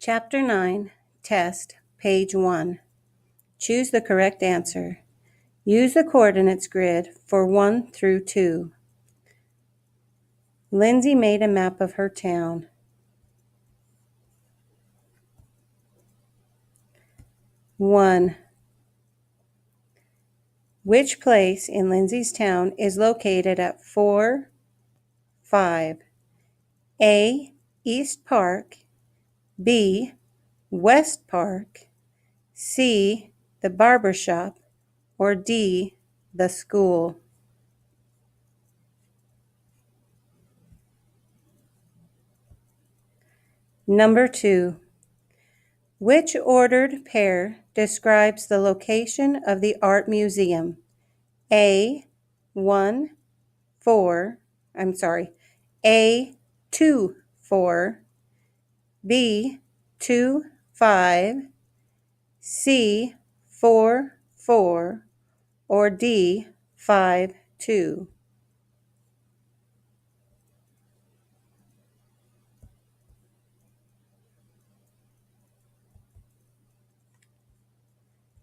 Chapter 9, Test, page 1. Choose the correct answer. Use the coordinates grid for 1 through 2. Lindsay made a map of her town. 1. Which place in Lindsay's town is located at 4, 5? A. East Park, B. West Park, C. The barber shop, or D. The school? Number 2. Which ordered pair describes the location of the art museum? A. 1, 4, A. 2, 4, B. 2, 5, C. 4, 4, or D. 5, 2?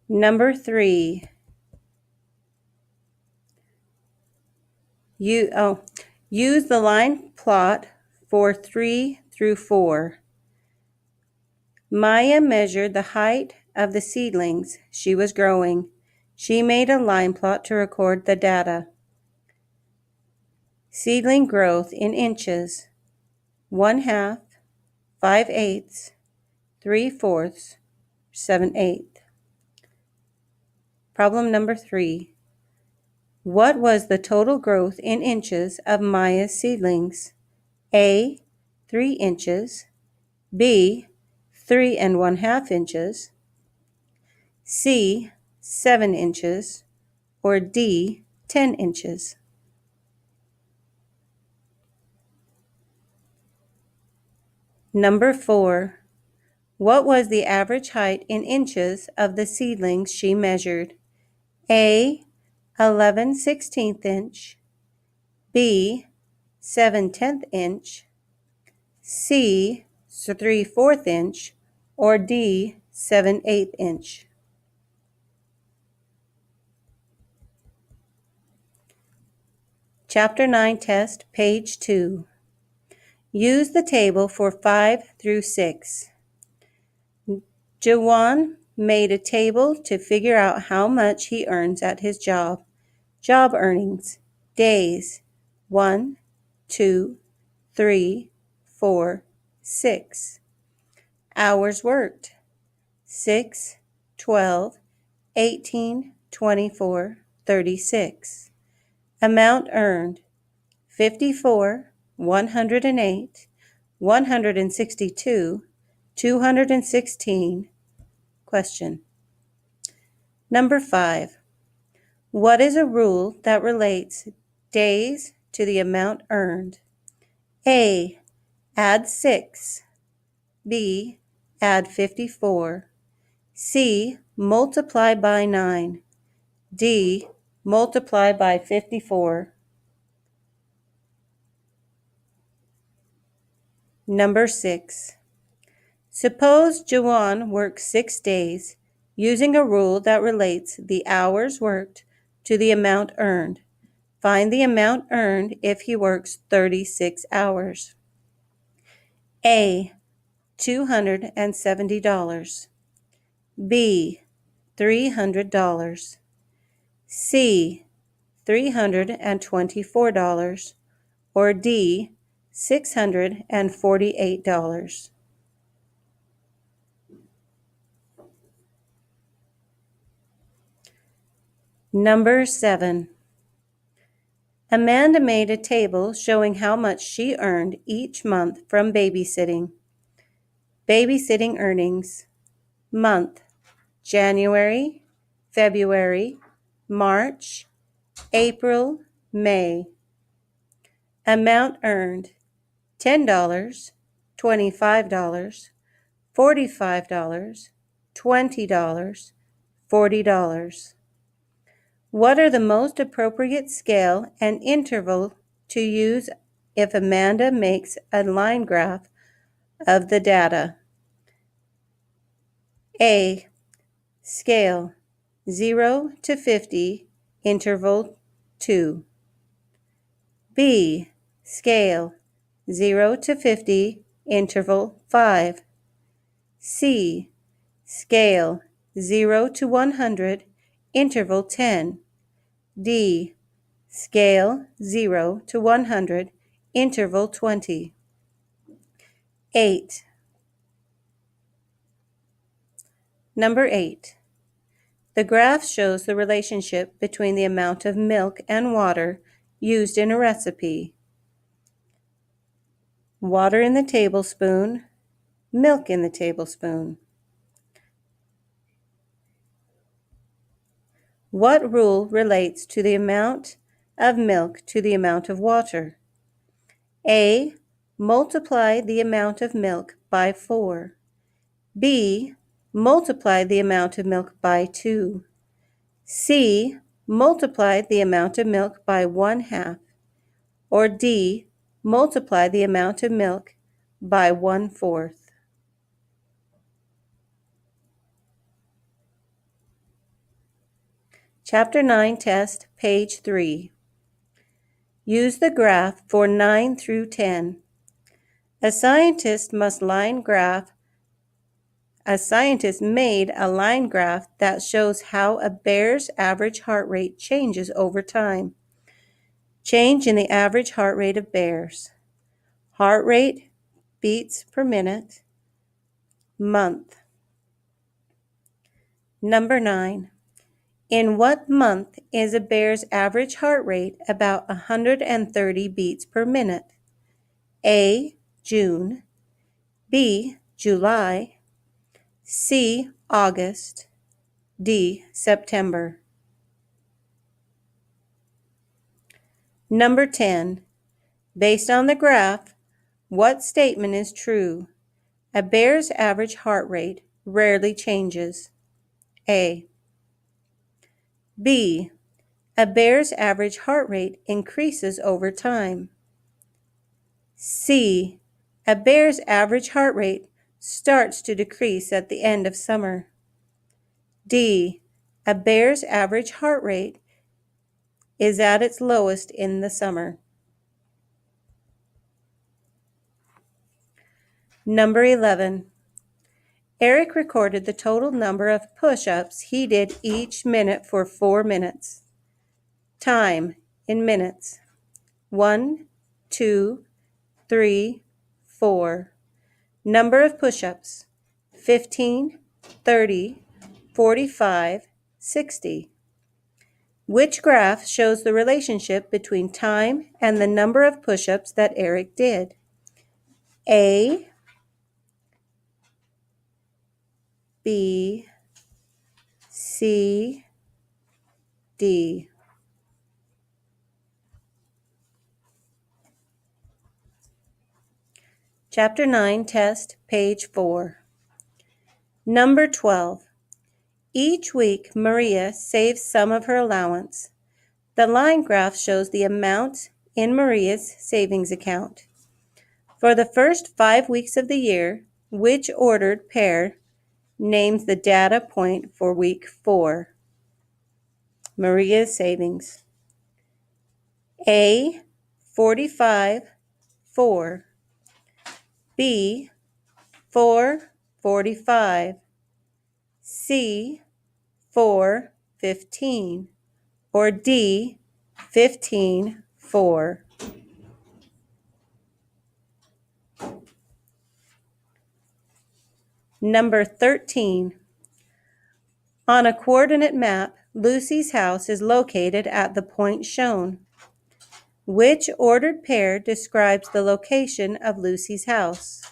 Number 3. Use the line plot for 3 through 4. Maya measured the height of the seedlings she was growing. She made a line plot to record the data. Seedling growth in inches: 1/2, 5/8, 3/4, 7/8. Problem number 3. What was the total growth in inches of Maya's seedlings? A. 3 inches, B. 3 1/2 inches, C. 7 inches, or D. 10 inches? Number 4. What was the average height in inches of the seedlings she measured? A. 11/16 inch, B. 7/10 inch, C. 3/4 inch, or D. 7/8 inch? Chapter 9 Test, page 2. Use the table for 5 through 6. Jawan made a table to figure out how much he earns at his job. Job earnings: days: 1, 2, 3, 4, 6. Hours worked: 6, 12, 18, 24, 36. Amount earned: 54, 108, 162, 216. Question. Number 5. What is a rule that relates days to the amount earned? A. Add 6, B. Add 54, C. Multiply by 9, D. Multiply by 54. Number 6. Suppose Jawan works 6 days using a rule that relates the hours worked to the amount earned. Find the amount earned if he works 36 hours. A. $270, B. $300, C. $324, or D. $648? Number 7. Amanda made a table showing how much she earned each month from babysitting. Babysitting earnings: month: January, February, March, April, May. Amount earned: $10, $25, $45, $20, $40. What are the most appropriate scale and interval to use if Amanda makes a line graph of the data? A. Scale 0 to 50, interval 2. B. Scale 0 to 50, interval 5. C. Scale 0 to 100, interval 10. D. Scale 0 to 100, interval 20. 8. Number 8. The graph shows the relationship between the amount of milk and water used in a recipe. Water in the tablespoon, milk in the tablespoon. What rule relates to the amount of milk to the amount of water? A. Multiply the amount of milk by 4. B. Multiply the amount of milk by 2. C. Multiply the amount of milk by 1/2. Or D. Multiply the amount of milk by 1/4. Chapter 9 test, page 3. Use the graph for 9 through 10. A scientist made a line graph that shows how a bear's average heart rate changes over time. Change in the average heart rate of bears. Heart rate, beats per minute, month. Number 9. In what month is a bear's average heart rate about 130 beats per minute? A. June. B. July. C. August. D. September. Number 10. Based on the graph, what statement is true? A bear's average heart rate rarely changes. A. B. A bear's average heart rate increases over time. C. A bear's average heart rate starts to decrease at the end of summer. D. A bear's average heart rate is at its lowest in the summer. Number 11. Eric recorded the total number of push-ups he did each minute for 4 minutes. Time in minutes. 1, 2, 3, 4. Number of push-ups. 15, 30, 45, 60. Which graph shows the relationship between time and the number of push-ups that Eric did? A, B, C, D. Chapter 9, test, page 4. Number 12. Each week, Maria saves some of her allowance. The line graph shows the amount in Maria's savings account. For the first 5 weeks of the year, which ordered pair names the data point for week 4? Maria's savings. A, 45, 4. B, 4, 45. C, 4, 15. Or D, 15, 4. Number 13. On a coordinate map, Lucy's house is located at the point shown. Which ordered pair describes the location of Lucy's house?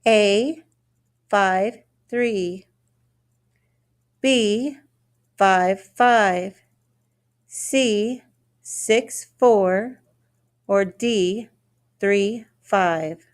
A, 5, 3. B, 5, 5. C, 6, 4. Or D, 3, 5.